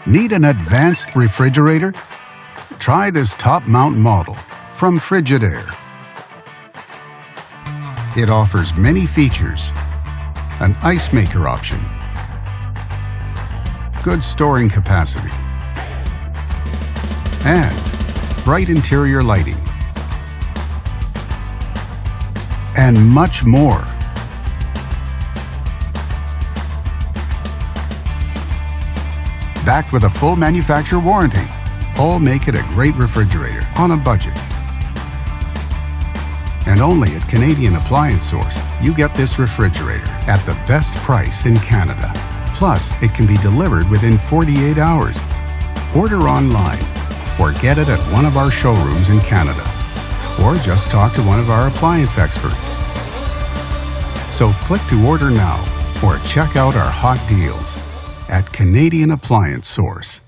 Need an advanced refrigerator? Try this top-mount model from Frigidaire. It offers many features: an ice maker option, good storing capacity, and bright interior lighting, and much more. Backed with a full manufacturer warranty, all make it a great refrigerator on a budget. And only at Canadian Appliance Source, you get this refrigerator at the best price in Canada. Plus, it can be delivered within 48 hours. Order online or get it at one of our showrooms in Canada. Or just talk to one of our appliance experts. So click to order now or check out our hot deals at Canadian Appliance Source.